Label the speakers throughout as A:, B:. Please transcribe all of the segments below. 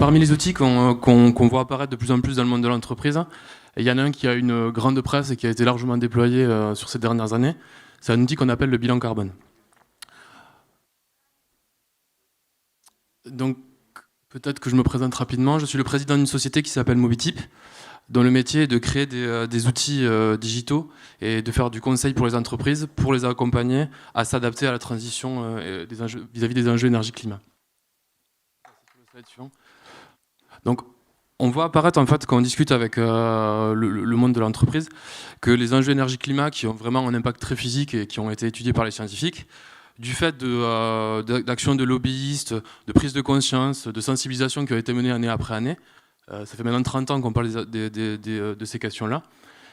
A: Parmi les outils qu'on voit apparaître de plus en plus dans le monde de l'entreprise, il y en a un qui a une grande presse et qui a été largement déployé sur ces dernières années. C'est un outil qu'on appelle le bilan carbone. Donc, peut-être que je me présente rapidement. Je suis le président d'une société qui s'appelle Mobitip, dont le métier est de créer des outils digitaux et de faire du conseil pour les entreprises, pour les accompagner à s'adapter à la transition vis-à-vis des enjeux énergie-climat. Donc, on voit apparaître, en fait, quand on discute avec le monde de l'entreprise, que les enjeux énergie-climat, qui ont vraiment un impact très physique et qui ont été étudiés par les scientifiques, du fait d'actions de lobbyistes, de prise de conscience, de sensibilisation qui ont été menées année après année, ça fait maintenant 30 ans qu'on parle de ces questions-là,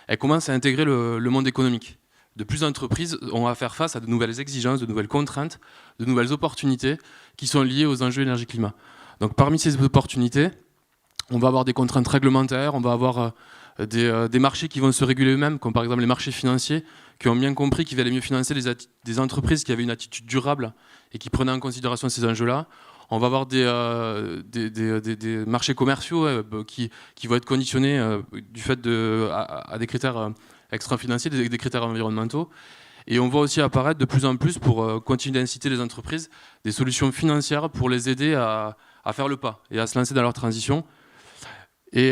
A: elles commencent à intégrer le monde économique. De plus d'entreprises ont à faire face à de nouvelles exigences, de nouvelles contraintes, de nouvelles opportunités qui sont liées aux enjeux énergie-climat. Donc parmi ces opportunités, on va avoir des contraintes réglementaires, on va avoir des marchés qui vont se réguler eux-mêmes, comme par exemple les marchés financiers, qui ont bien compris qu'il valait mieux financer des entreprises qui avaient une attitude durable et qui prenaient en considération ces enjeux-là. On va avoir des marchés commerciaux qui vont être conditionnés du fait à des critères extra-financiers, des critères environnementaux. Et on voit aussi apparaître de plus en plus, pour continuer d'inciter les entreprises, des solutions financières pour les aider à faire le pas et à se lancer dans leur transition. Et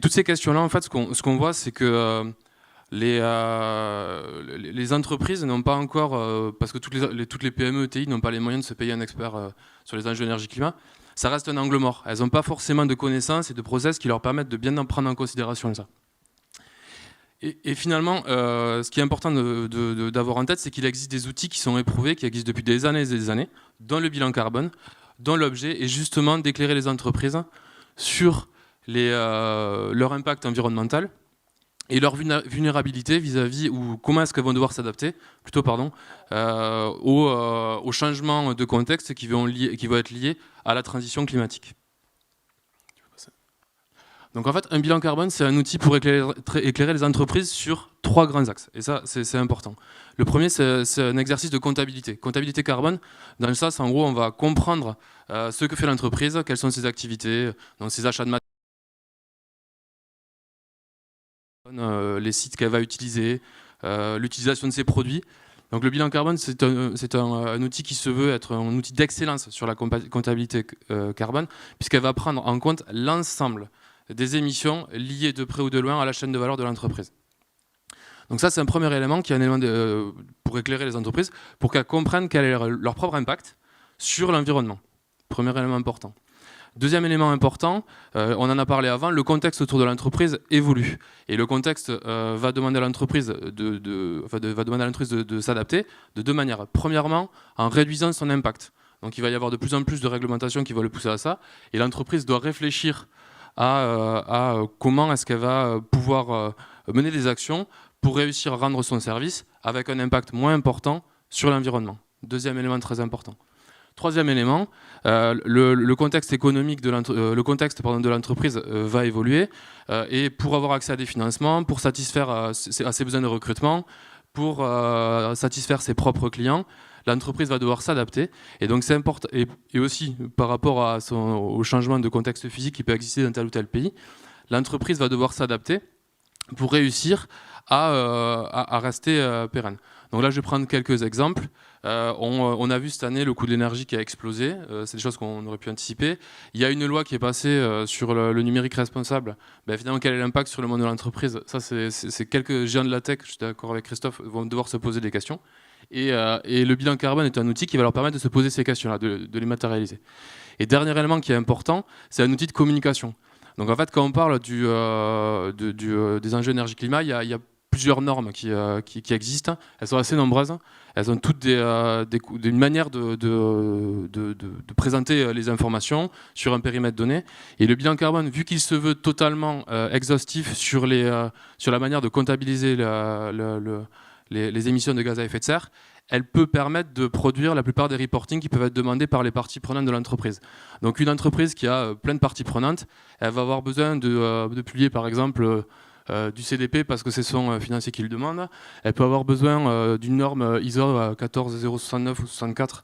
A: toutes ces questions-là, en fait, ce qu'on voit, c'est que les entreprises n'ont pas encore, parce que toutes les PME, ETI n'ont pas les moyens de se payer un expert sur les enjeux énergie-climat, ça reste un angle mort. Elles n'ont pas forcément de connaissances et de process qui leur permettent de bien prendre en considération ça. Et finalement, ce qui est important d'avoir en tête, c'est qu'il existe des outils qui sont éprouvés, qui existent depuis des années et des années, dont le bilan carbone, dont l'objet est justement d'éclairer les entreprises sur leur impact environnemental et leur vulnérabilité vis-à-vis, ou comment est-ce qu'elles vont devoir s'adapter, aux changements de contexte qui vont être liés à la transition climatique. Donc en fait, un bilan carbone, c'est un outil pour éclairer les entreprises sur 3 grands axes. Et ça, c'est important. Le premier, c'est un exercice de comptabilité. Comptabilité carbone, dans le sens, en gros, on va comprendre ce que fait l'entreprise, quelles sont ses activités, donc ses achats de matériel, les sites qu'elle va utiliser, l'utilisation de ses produits. Donc le bilan carbone, c'est un outil qui se veut être un outil d'excellence sur la comptabilité carbone, puisqu'elle va prendre en compte l'ensemble des émissions liées de près ou de loin à la chaîne de valeur de l'entreprise. Donc ça, c'est un premier élément qui est un élément pour éclairer les entreprises, pour qu'elles comprennent quel est leur propre impact sur l'environnement. Premier élément important. Deuxième élément important, on en a parlé avant, le contexte autour de l'entreprise évolue. Et le contexte va demander à l'entreprise de s'adapter de 2 manières. Premièrement, en réduisant son impact. Donc il va y avoir de plus en plus de réglementations qui vont le pousser à ça. Et l'entreprise doit réfléchir à comment est-ce qu'elle va pouvoir mener des actions pour réussir à rendre son service avec un impact moins important sur l'environnement. Deuxième élément très important. Troisième élément, le contexte économique de l'entreprise va évoluer et pour avoir accès à des financements, pour satisfaire à ses besoins de recrutement, pour satisfaire ses propres clients, l'entreprise va devoir s'adapter. Et donc c'est important, et aussi par rapport au changement de contexte physique qui peut exister dans tel ou tel pays, l'entreprise va devoir s'adapter pour réussir à rester pérenne. Donc là, je vais prendre quelques exemples. On a vu cette année le coût de l'énergie qui a explosé. C'est des choses qu'on aurait pu anticiper. Il y a une loi qui est passée sur le numérique responsable. Finalement, quel est l'impact sur le monde de l'entreprise? Ça, c'est quelques géants de la tech, je suis d'accord avec Christophe, vont devoir se poser des questions. Et le bilan carbone est un outil qui va leur permettre de se poser ces questions-là, de les matérialiser. Et dernier élément qui est important, c'est un outil de communication. Donc en fait, quand on parle des enjeux énergie-climat, il y a plusieurs normes qui existent. Elles sont assez nombreuses. Elles ont toutes une manière de présenter les informations sur un périmètre donné. Et le bilan carbone, vu qu'il se veut totalement exhaustif sur la manière de comptabiliser les émissions de gaz à effet de serre, elle peut permettre de produire la plupart des reportings qui peuvent être demandés par les parties prenantes de l'entreprise. Donc une entreprise qui a plein de parties prenantes, elle va avoir besoin de publier par exemple du CDP parce que c'est son financier qui le demande. Elle peut avoir besoin d'une norme ISO 14069 ou 64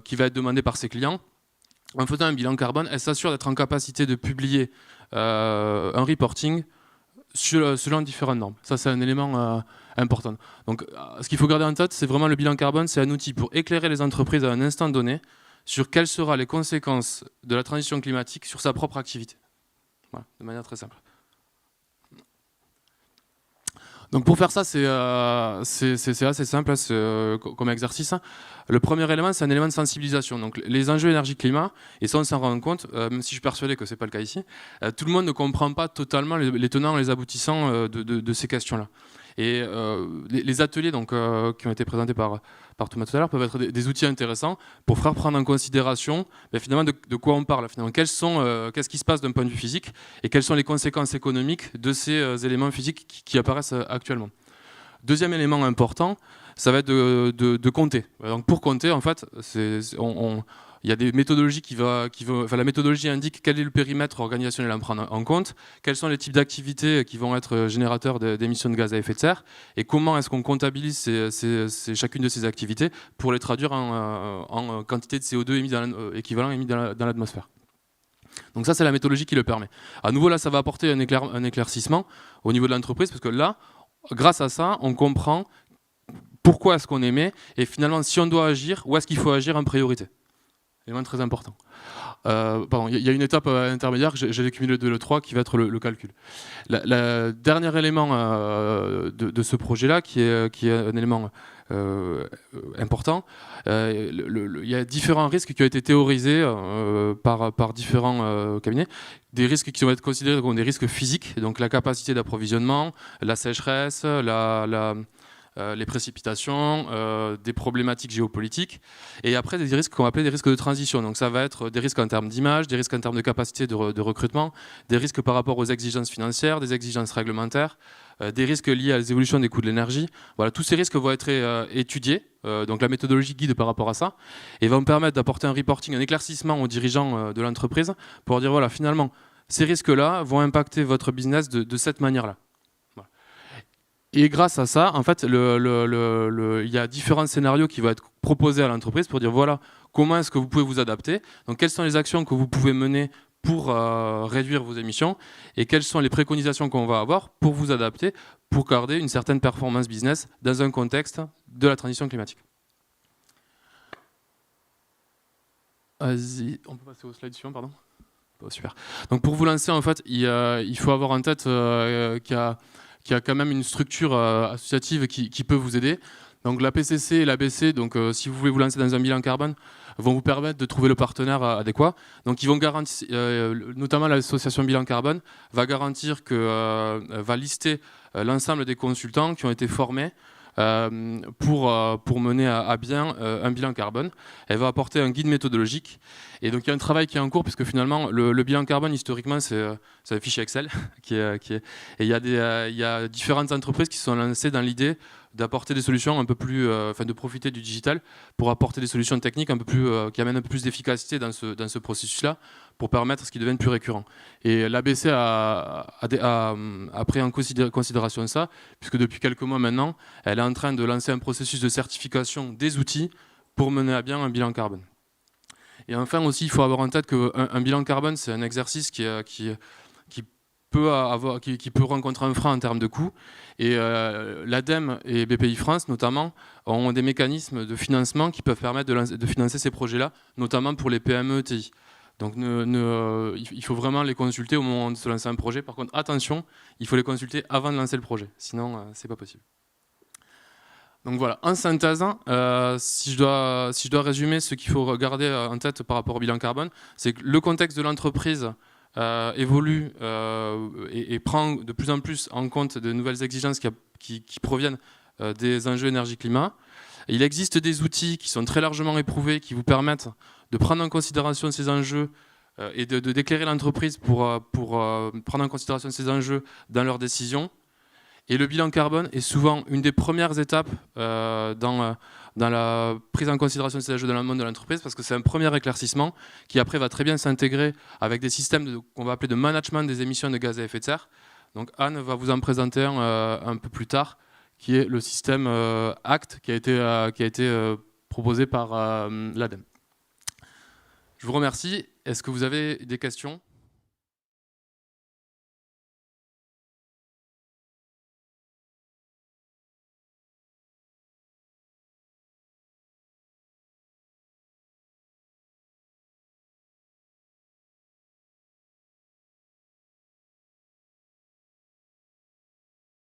A: qui va être demandée par ses clients. en faisant un bilan carbone, elle s'assure d'être en capacité de publier un reporting selon différentes normes. Ça, c'est un élément important. Donc, ce qu'il faut garder en tête, c'est vraiment le bilan carbone, c'est un outil pour éclairer les entreprises à un instant donné sur quelles seront les conséquences de la transition climatique sur sa propre activité. Voilà, de manière très simple. Donc pour faire ça, c'est assez simple comme exercice. Le premier élément, c'est un élément de sensibilisation. Donc les enjeux énergie-climat, et ça on s'en rend compte, même si je suis persuadé que ce n'est pas le cas ici, tout le monde ne comprend pas totalement les tenants et les aboutissants de ces questions-là. Et les ateliers donc, qui ont été présentés par Thomas tout à l'heure peuvent être des outils intéressants pour faire prendre en considération finalement de quoi on parle, finalement. Qu'est-ce qui se passe d'un point de vue physique et quelles sont les conséquences économiques de ces éléments physiques qui apparaissent actuellement. Deuxième élément important, ça va être de compter. Donc pour compter, en fait, il y a des méthodologies la méthodologie indique quel est le périmètre organisationnel à prendre en compte, quels sont les types d'activités qui vont être générateurs d'émissions de gaz à effet de serre, et comment est-ce qu'on comptabilise chacune de ces activités pour les traduire en quantité de CO2 équivalent émis dans l'atmosphère. Donc ça, c'est la méthodologie qui le permet. À nouveau, là, ça va apporter un éclaircissement au niveau de l'entreprise, parce que là, grâce à ça, on comprend pourquoi est-ce qu'on émet, et finalement, si on doit agir, où est-ce qu'il faut agir en priorité. Élément très important. Il y a une étape intermédiaire, j'ai cumulé 2 le 3, qui va être le calcul. Le dernier élément de ce projet-là, qui est un élément important, il y a différents risques qui ont été théorisés par différents cabinets. Des risques qui vont être considérés comme des risques physiques, donc la capacité d'approvisionnement, la sécheresse, les précipitations, des problématiques géopolitiques, et après des risques qu'on va appeler des risques de transition. Donc ça va être des risques en termes d'image, des risques en termes de capacité de recrutement, des risques par rapport aux exigences financières, des exigences réglementaires, des risques liés à l'évolution des coûts de l'énergie. Voilà, tous ces risques vont être étudiés, donc la méthodologie guide par rapport à ça, et va me permettre d'apporter un reporting, un éclaircissement aux dirigeants de l'entreprise pour dire voilà, finalement, ces risques-là vont impacter votre business de cette manière-là. Et grâce à ça, en fait, il y a différents scénarios qui vont être proposés à l'entreprise pour dire voilà comment est-ce que vous pouvez vous adapter. Donc quelles sont les actions que vous pouvez mener pour réduire vos émissions et quelles sont les préconisations qu'on va avoir pour vous adapter, pour garder une certaine performance business dans un contexte de la transition climatique. Vas-y, on peut passer au slide suivant, pardon. Oh, super. Donc pour vous lancer, en fait, il faut avoir en tête qu'il y a quand même une structure associative qui peut vous aider. Donc la PCC et l'ABC, donc si vous voulez vous lancer dans un bilan carbone, vont vous permettre de trouver le partenaire adéquat. Donc ils vont garantir, notamment l'association bilan carbone va garantir va lister l'ensemble des consultants qui ont été formés pour mener à bien un bilan carbone. Elle va apporter un guide méthodologique. Et donc il y a un travail qui est en cours, puisque finalement le bilan carbone, historiquement, c'est un fichier Excel. Et il y a différentes entreprises qui sont lancées dans l'idée d'apporter des solutions un peu plus, de profiter du digital pour apporter des solutions techniques un peu plus, qui amènent un peu plus d'efficacité dans ce processus-là, pour permettre à ce qu'il devienne plus récurrent. Et l'ABC a pris en considération ça, puisque depuis quelques mois maintenant, elle est en train de lancer un processus de certification des outils pour mener à bien un bilan carbone. Et enfin aussi, il faut avoir en tête qu'un bilan carbone, c'est un exercice qui peut rencontrer un frein en termes de coûts. Et l'ADEME et BPI France, notamment, ont des mécanismes de financement qui peuvent permettre de financer ces projets-là, notamment pour les PME ETI. Donc il faut vraiment les consulter au moment de se lancer un projet. Par contre, attention, il faut les consulter avant de lancer le projet, sinon c'est pas possible. Donc voilà, en synthèse, si je dois résumer ce qu'il faut garder en tête par rapport au bilan carbone, c'est que le contexte de l'entreprise évolue et prend de plus en plus en compte de nouvelles exigences qui proviennent des enjeux énergie-climat. Il existe des outils qui sont très largement éprouvés, qui vous permettent de prendre en considération ces enjeux et d'éclairer l'entreprise pour prendre en considération ces enjeux dans leurs décisions. Et le bilan carbone est souvent une des premières étapes dans la prise en considération de ces enjeux dans le monde de l'entreprise, parce que c'est un premier éclaircissement qui après va très bien s'intégrer avec des systèmes qu'on va appeler de management des émissions de gaz à effet de serre. Donc Anne va vous en présenter un peu plus tard, qui est le système ACT qui a été proposé par l'ADEME. Je vous remercie. Est-ce que vous avez des questions ?